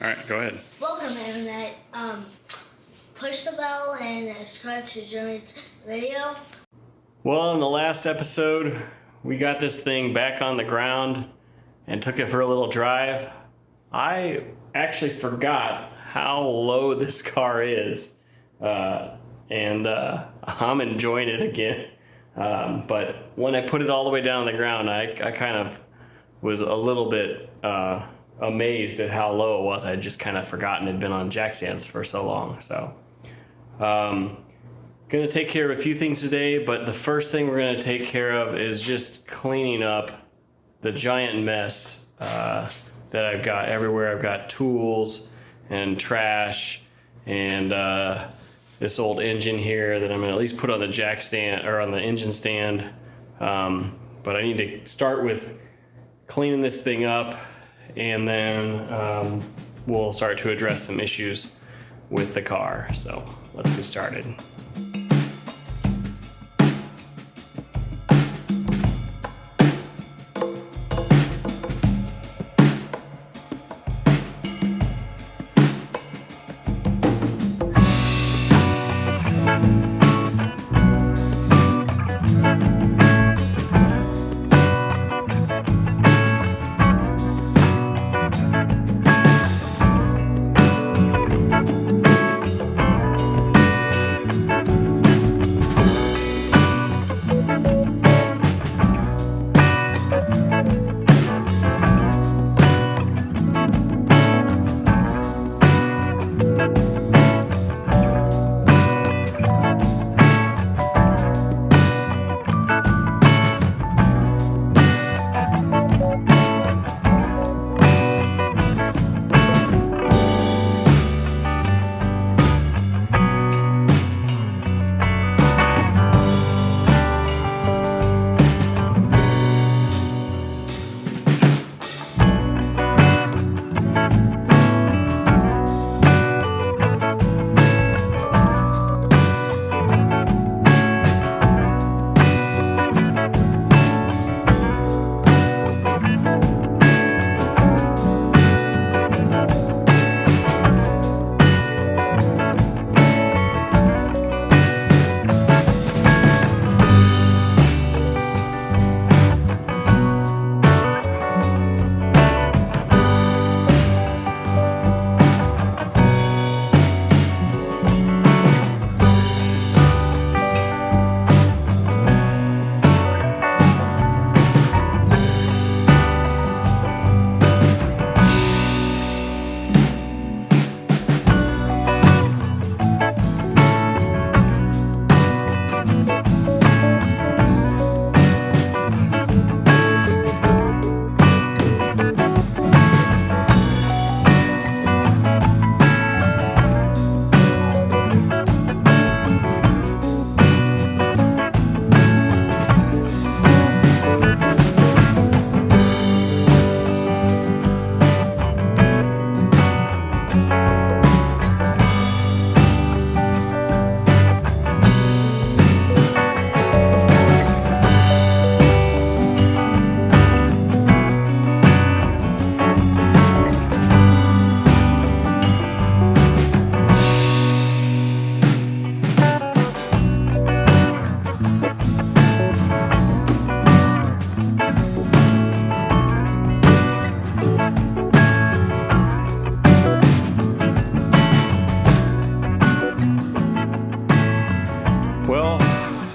All right, go ahead. Welcome, Internet. Push the bell and subscribe to Jeremy's video. Well, in the last episode, we got this thing back on the ground and took it for a little drive. I actually forgot how low this car is, and I'm enjoying it again. But when I put it all the way down on the ground, I kind of was a little bit amazed at how low it was. I had just kind of forgotten it had been on jack stands for so long. So, gonna take care of a few things today, but the first thing we're gonna take care of is just cleaning up the giant mess that I've got everywhere. I've got tools and trash and this old engine here that I'm gonna at least put on the jack stand or on the engine stand. But I need to start with cleaning this thing up, and then we'll start to address some issues with the car. So let's get started.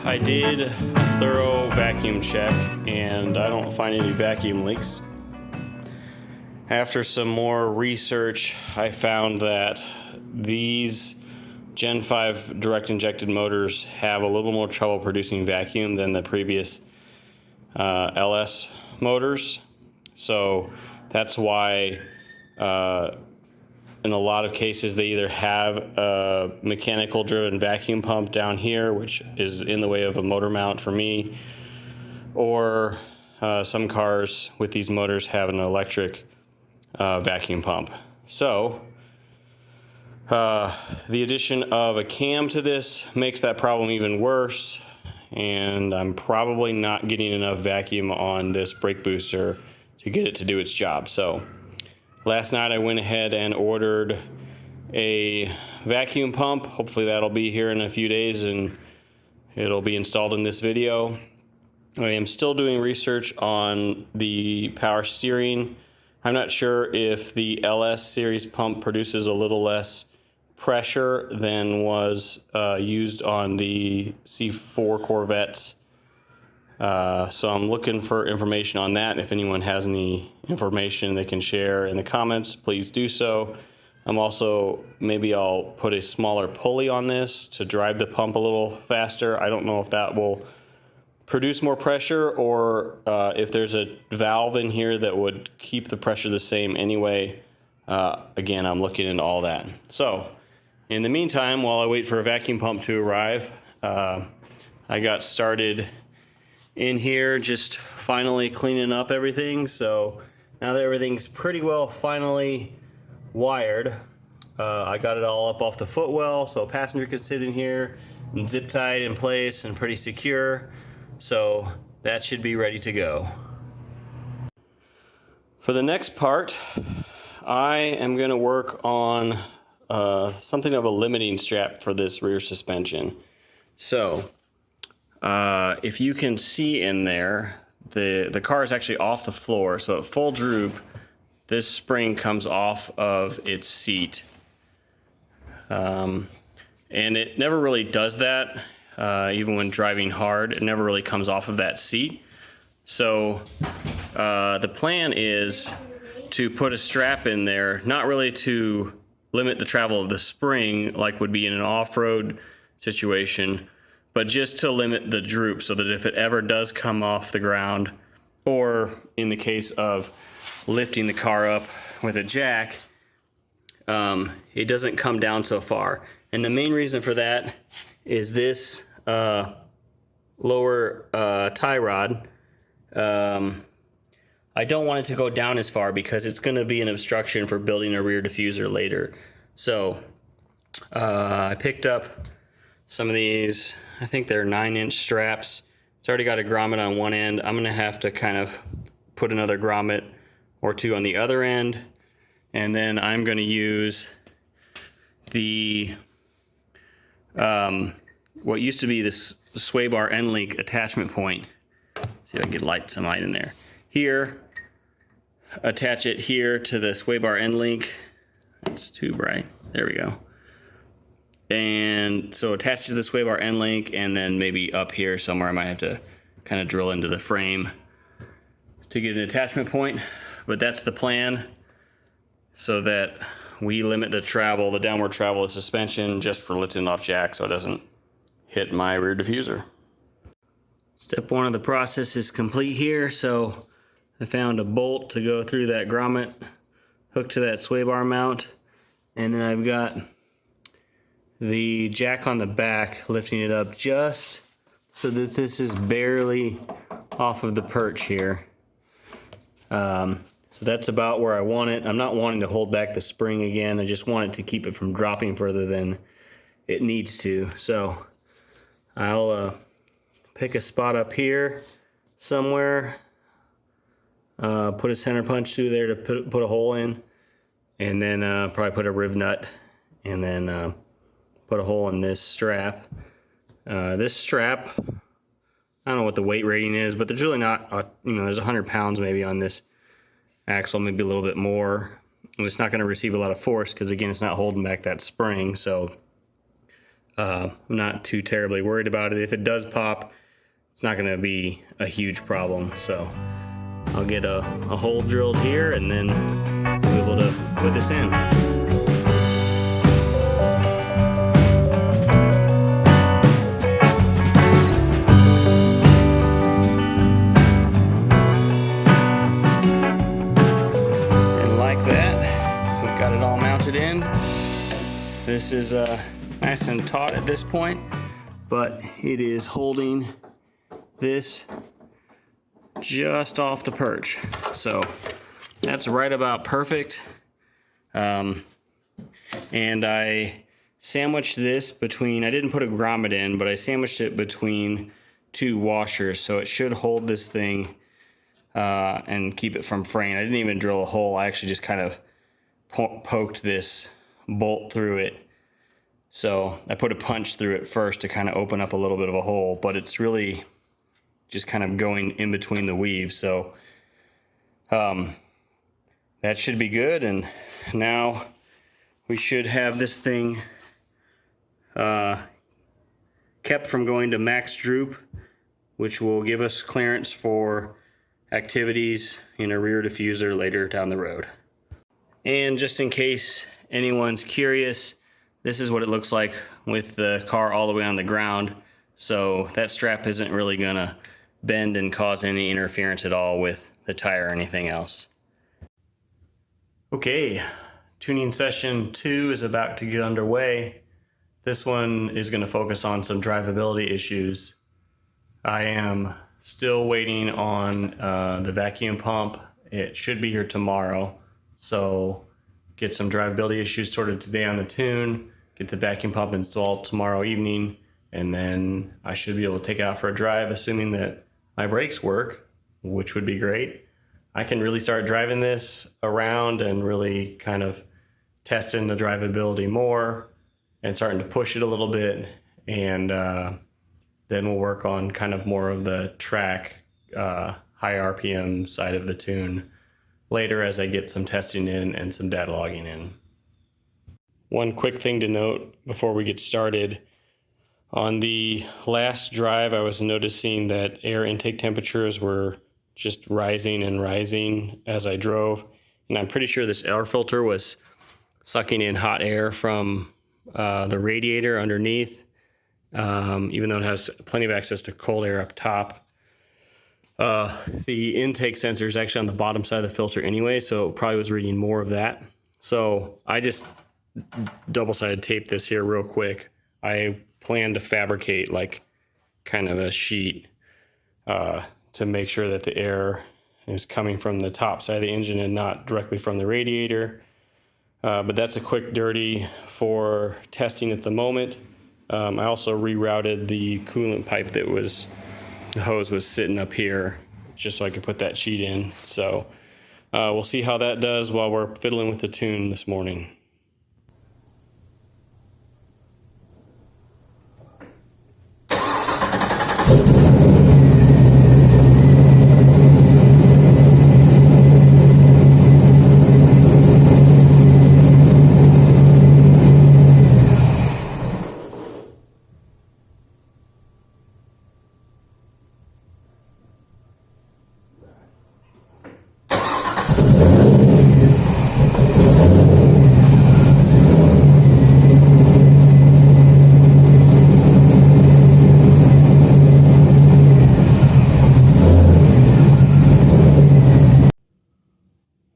I did a thorough vacuum check and I don't find any vacuum leaks. After some more research, I found that these Gen 5 direct injected motors have a little more trouble producing vacuum than the previous LS motors. So that's why in a lot of cases, they either have a mechanical driven vacuum pump down here, which is in the way of a motor mount for me, or some cars with these motors have an electric vacuum pump. So the addition of a cam to this makes that problem even worse, and I'm probably not getting enough vacuum on this brake booster to get it to do its job. So last night I went ahead and ordered a vacuum pump. Hopefully that'll be here in a few days and it'll be installed in this video. I am still doing research on the power steering. I'm not sure if the LS series pump produces a little less pressure than was used on the C4 Corvettes. So I'm looking for information on that. If anyone has any information they can share in the comments, please do so. I'm also, maybe I'll put a smaller pulley on this to drive the pump a little faster. I don't know if that will produce more pressure or if there's a valve in here that would keep the pressure the same anyway. Again, I'm looking into all that. So in the meantime, while I wait for a vacuum pump to arrive, I got started in here just finally cleaning up everything. So now that everything's pretty well finally wired, I got it all up off the footwell so a passenger could sit in here and zip tied in place and pretty secure. So that should be ready to go. For the next part, I am going to work on something of a limiting strap for this rear suspension. So if you can see in there, the car is actually off the floor. So at full droop, this spring comes off of its seat. And it never really does that. Even when driving hard, it never really comes off of that seat. So the plan is to put a strap in there, not really to limit the travel of the spring like would be in an off-road situation, but just to limit the droop so that if it ever does come off the ground, or in the case of lifting the car up with a jack, it doesn't come down so far. And the main reason for that is this lower tie rod. I don't want it to go down as far because it's going to be an obstruction for building a rear diffuser later. So I picked up some of these, I think they're 9-inch straps. It's already got a grommet on one end. I'm going to have to kind of put another grommet or two on the other end. And then I'm going to use the what used to be this sway bar end link attachment point. See if I can get some light in there. Here, attach it here to the sway bar end link. It's too bright. There we go. And so attach to the sway bar end link, and then maybe up here somewhere I might have to kind of drill into the frame to get an attachment point. But that's the plan, so that we limit the travel, the downward travel of suspension just for lifting off jack so it doesn't hit my rear diffuser. Step one of the process is complete here. So I found a bolt to go through that grommet, hooked to that sway bar mount, and then I've got the jack on the back, lifting it up just so that this is barely off of the perch here. So that's about where I want it. I'm not wanting to hold back the spring again. I just want it to keep it from dropping further than it needs to. So I'll pick a spot up here somewhere, put a center punch through there to put a hole in, and then probably put a riv nut, and then put a hole in this strap. This strap, I don't know what the weight rating is, but there's really not, there's 100 pounds maybe on this axle, maybe a little bit more. And it's not going to receive a lot of force because, again, it's not holding back that spring. So I'm not too terribly worried about it. If it does pop, it's not going to be a huge problem. So I'll get a hole drilled here and then we'll be able to put this in. This is nice and taut at this point, but it is holding this just off the perch. So that's right about perfect. And I sandwiched this between, I didn't put a grommet in, but I sandwiched it between two washers, so it should hold this thing and keep it from fraying. I didn't even drill a hole. I actually just kind of poked this bolt through it. So I put a punch through it first to kind of open up a little bit of a hole, but it's really just kind of going in between the weaves. So that should be good. And now we should have this thing kept from going to max droop, which will give us clearance for activities in a rear diffuser later down the road. And just in case anyone's curious, this is what it looks like with the car all the way on the ground. So that strap isn't really gonna bend and cause any interference at all with the tire or anything else. Okay, tuning session 2 is about to get underway. This one is gonna focus on some drivability issues. I am still waiting on the vacuum pump. It should be here tomorrow. So get some drivability issues sorted today on the tune, get the vacuum pump installed tomorrow evening, and then I should be able to take it out for a drive, assuming that my brakes work, which would be great. I can really start driving this around and really kind of testing the drivability more and starting to push it a little bit. And then we'll work on kind of more of the track, high RPM side of the tune later as I get some testing in and some data logging in. One quick thing to note before we get started. On the last drive, I was noticing that air intake temperatures were just rising and rising as I drove. And I'm pretty sure this air filter was sucking in hot air from the radiator underneath, even though it has plenty of access to cold air up top. The intake sensor is actually on the bottom side of the filter anyway, so it probably was reading more of that. So I just double-sided taped this here real quick. I plan to fabricate like kind of a sheet to make sure that the air is coming from the top side of the engine and not directly from the radiator. But that's a quick dirty for testing at the moment. I also rerouted the coolant pipe that was, the hose was sitting up here just so I could put that sheet in. So we'll see how that does while we're fiddling with the tune this morning.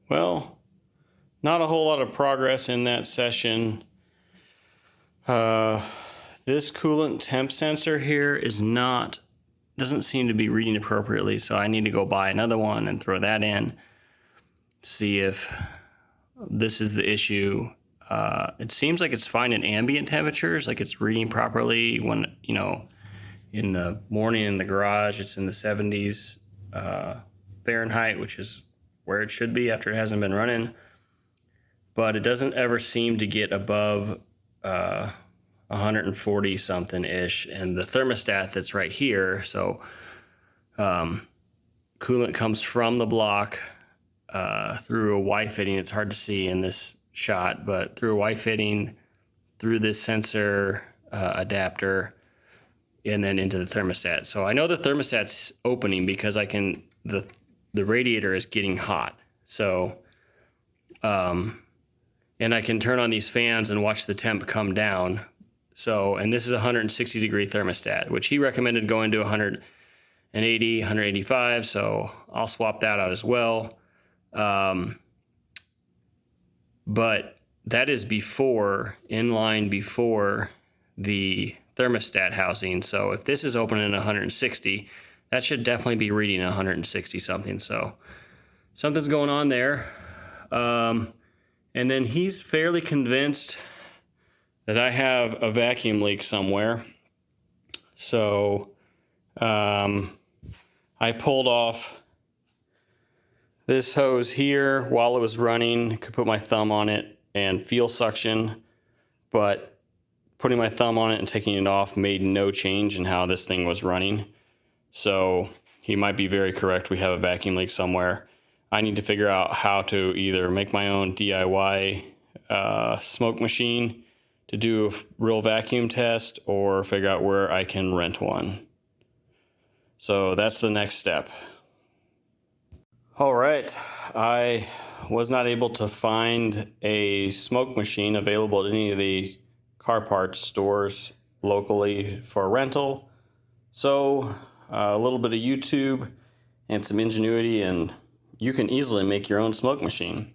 Well, not a whole lot of progress in that session. This coolant temp sensor here doesn't seem to be reading appropriately, so I need to go buy another one and throw that in to see if this is the issue. It seems like it's fine at ambient temperatures, like it's reading properly when, in the morning in the garage, it's in the 70s Fahrenheit, which is where it should be after it hasn't been running. But it doesn't ever seem to get above 140 something ish. And the thermostat that's right here, so coolant comes from the block through a Y fitting. It's hard to see in this shot, but through a Y fitting, through this sensor adapter, and then into the thermostat. So I know the thermostat's opening because the radiator is getting hot. So, and I can turn on these fans and watch the temp come down. So, and this is a 160 degree thermostat, which he recommended going to 180, 185. So I'll swap that out as well. But that is in line before the thermostat housing. So if this is open at 160, that should definitely be reading 160 something. So something's going on there. And then he's fairly convinced that I have a vacuum leak somewhere. So I pulled off This hose here, while it was running, could put my thumb on it and feel suction, but putting my thumb on it and taking it off made no change in how this thing was running. So he might be very correct. We have a vacuum leak somewhere. I need to figure out how to either make my own DIY smoke machine to do a real vacuum test, or figure out where I can rent one. So that's the next step. All right, I was not able to find a smoke machine available at any of the car parts stores locally for rental. So a little bit of YouTube and some ingenuity, and you can easily make your own smoke machine.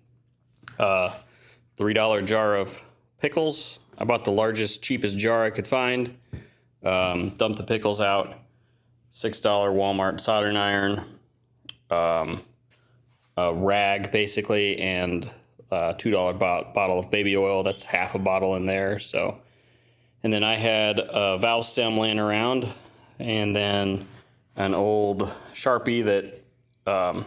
$3 jar of pickles. I bought the largest, cheapest jar I could find. Dumped the pickles out. $6 Walmart soldering iron. A rag basically, and a $2 bottle of baby oil. That's half a bottle in there. So, and then I had a valve stem laying around, and then an old Sharpie that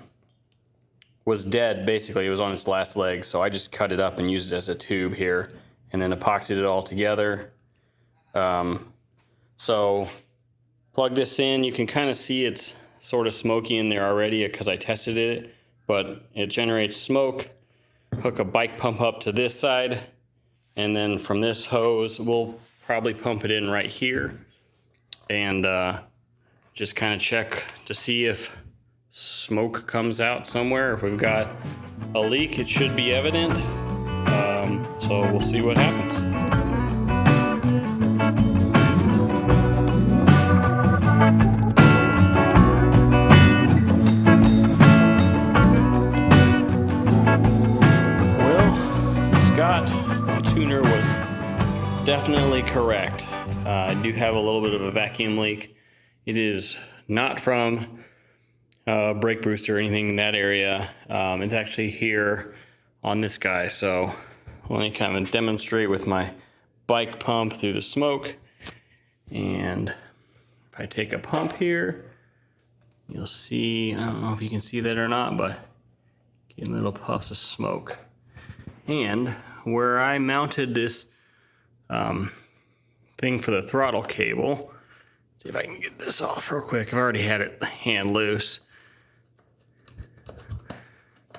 was dead. Basically, it was on its last legs. So I just cut it up and used it as a tube here, and then epoxied it all together. So plug this in. You can kind of see it's sort of smoky in there already because I tested it. But it generates smoke. Hook a bike pump up to this side, and then from this hose, we'll probably pump it in right here, and just kind of check to see if smoke comes out somewhere. If we've got a leak, it should be evident. So we'll see what happens. Definitely correct. I do have a little bit of a vacuum leak. It is not from brake booster or anything in that area. It's actually here on this guy. So let me kind of demonstrate with my bike pump through the smoke. And if I take a pump here, you'll see, I don't know if you can see that or not, but getting little puffs of smoke. And where I mounted this thing for the throttle cable. See if I can get this off real quick. I've already had it hand loose.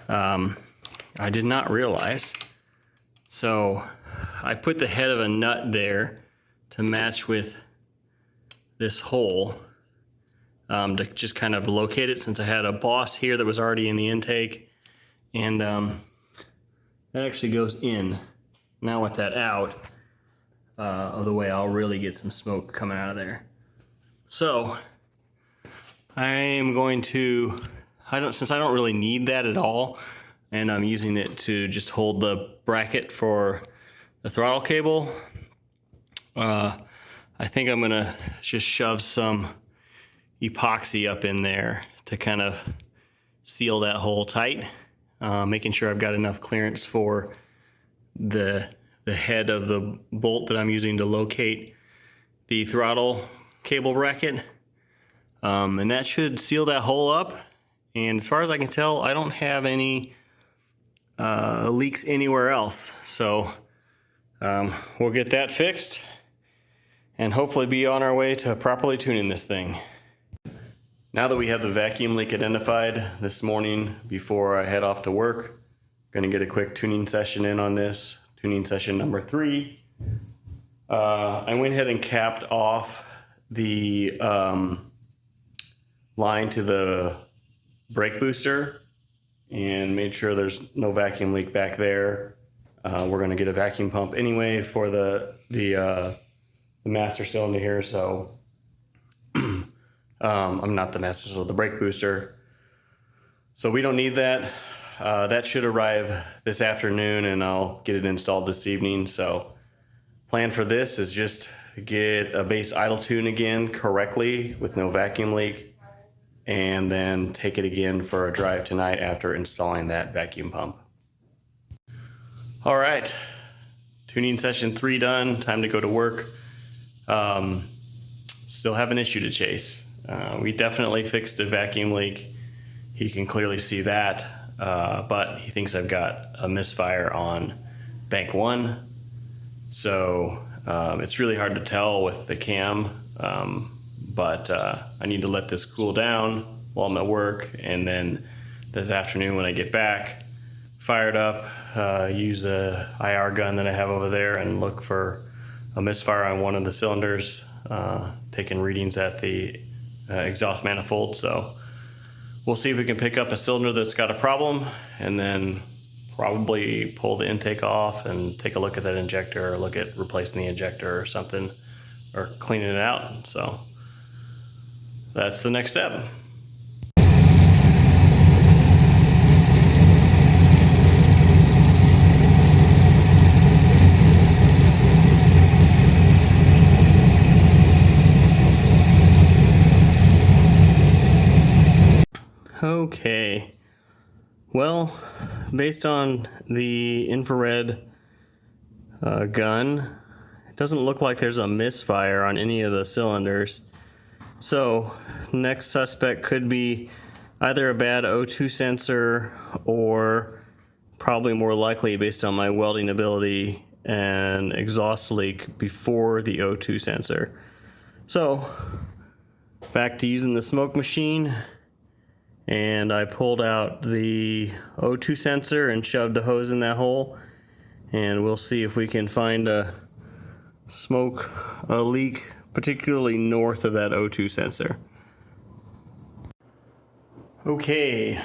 I did not realize. So I put the head of a nut there to match with this hole, to just kind of locate it, since I had a boss here that was already in the intake. And that actually goes in. Now with that out of the way, I'll really get some smoke coming out of there. So I am going to, since I don't really need that at all, and I'm using it to just hold the bracket for the throttle cable, I think I'm gonna just shove some epoxy up in there to kind of seal that hole tight, making sure I've got enough clearance for the head of the bolt that I'm using to locate the throttle cable bracket. And that should seal that hole up. And as far as I can tell, I don't have any leaks anywhere else. So we'll get that fixed and hopefully be on our way to properly tuning this thing. Now that we have the vacuum leak identified, this morning before I head off to work, I'm gonna get a quick tuning session in on this. Tuning session number 3. I went ahead and capped off the line to the brake booster and made sure there's no vacuum leak back there. We're going to get a vacuum pump anyway for the master cylinder here, so I'm not the master cylinder, the brake booster. So we don't need that. That should arrive this afternoon, and I'll get it installed this evening. So plan for this is just get a base idle tune again correctly with no vacuum leak, and then take it again for a drive tonight after installing that vacuum pump. All right, tuning session 3 done, time to go to work. Still have an issue to chase. We definitely fixed the vacuum leak. You can clearly see that. but he thinks I've got a misfire on bank 1. So it's really hard to tell with the cam, but I need to let this cool down while I'm at work, and then this afternoon when I get back, fire it up, use a IR gun that I have over there and look for a misfire on one of the cylinders, taking readings at the exhaust manifold. So we'll see if we can pick up a cylinder that's got a problem, and then probably pull the intake off and take a look at that injector, or look at replacing the injector or something, or cleaning it out. So that's the next step. Okay, well, based on the infrared gun, it doesn't look like there's a misfire on any of the cylinders. So next suspect could be either a bad O2 sensor, or probably more likely, based on my welding ability, an exhaust leak before the O2 sensor. So back to using the smoke machine, and I pulled out the O2 sensor and shoved a hose in that hole, and we'll see if we can find a leak, particularly north of that O2 sensor. Okay,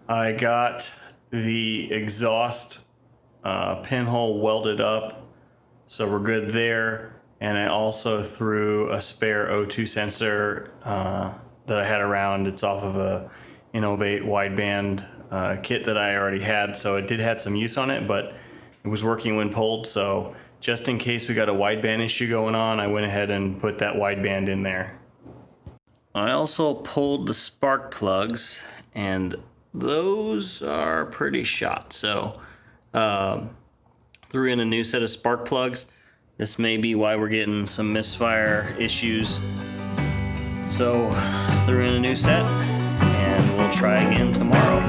I got the exhaust pinhole welded up, so we're good there, and I also threw a spare O2 sensor that I had around. It's off of a Innovate wideband kit that I already had, so it did have some use on it, but it was working when pulled. So just in case we got a wideband issue going on, I went ahead and put that wideband in there. I also pulled the spark plugs, and those are pretty shot. So threw in a new set of spark plugs. This may be why we're getting some misfire issues. So threw in a new set, and we'll try again tomorrow.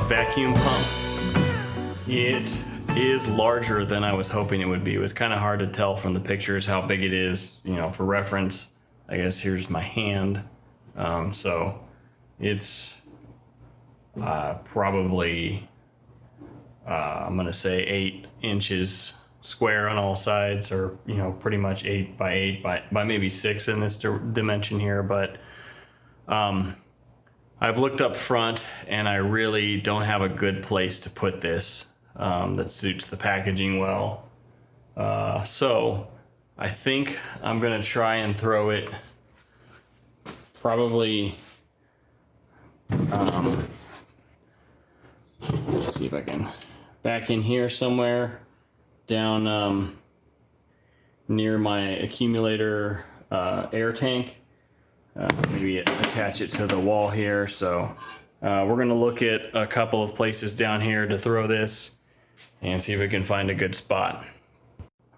Vacuum pump. It is larger than I was hoping it would be. It was kind of hard to tell from the pictures how big it is. You know, for reference, I guess here's my hand. So it's probably, I'm gonna say 8 inches square on all sides, or, you know, pretty much 8 by 8 by maybe 6 in this dimension here. But I've looked up front, and I really don't have a good place to put this that suits the packaging well. So I think I'm gonna try and throw it probably, let's see if I can, back in here somewhere, down near my accumulator air tank. Maybe attach it to the wall here. So we're gonna look at a couple of places down here to throw this and see if we can find a good spot.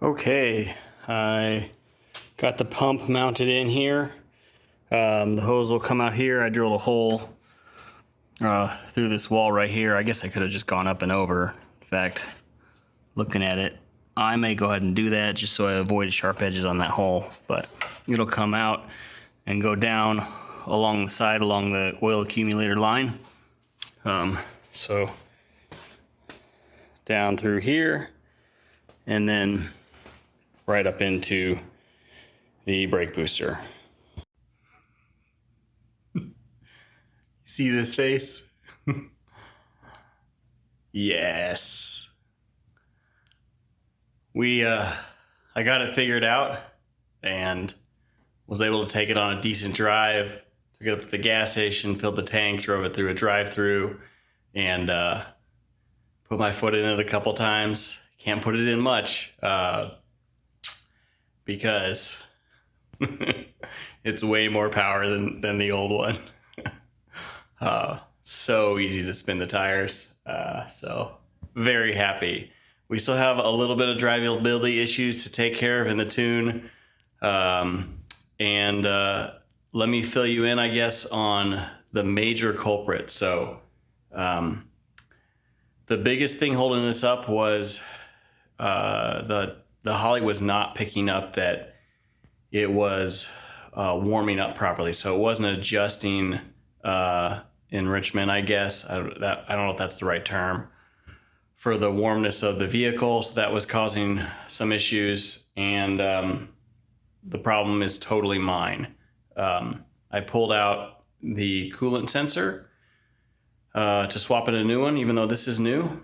Okay, I got the pump mounted in here. The hose will come out here. I drilled a hole through this wall right here. I guess I could have just gone up and over. In fact, looking at it, I may go ahead and do that just so I avoid sharp edges on that hole. But it'll come out and go down along the side, along the oil accumulator line. So down through here, and then right up into the brake booster. See this face? Yes. I got it figured out and was able to take it on a decent drive. Took it up to the gas station, filled the tank, drove it through a drive-through, and put my foot in it a couple times. Can't put it in much because it's way more power than the old one. So easy to spin the tires. So very happy. We still have a little bit of drivability issues to take care of in the tune. And let me fill you in, I guess, on the major culprit. So the biggest thing holding this up was the Holley was not picking up that it was warming up properly. So it wasn't adjusting enrichment, I guess. I don't know if that's the right term, for the warmness of the vehicle. So that was causing some issues, and the problem is totally mine. I pulled out the coolant sensor to swap it a new one, even though this is new,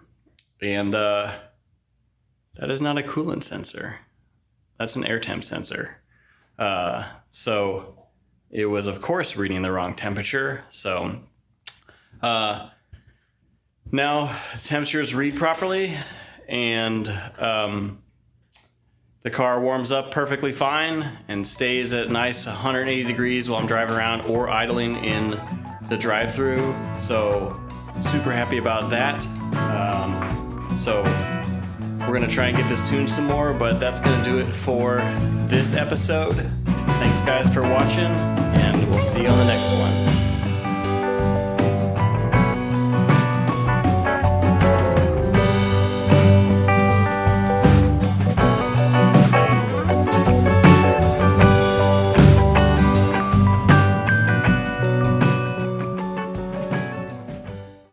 and that is not a coolant sensor. That's an air temp sensor. So it was, of course, reading the wrong temperature. So now the temperatures read properly, and the car warms up perfectly fine and stays at nice 180 degrees while I'm driving around or idling in the drive-through. So super happy about that. So we're gonna try and get this tuned some more, but that's gonna do it for this episode. Thanks guys for watching, and we'll see you on the next one.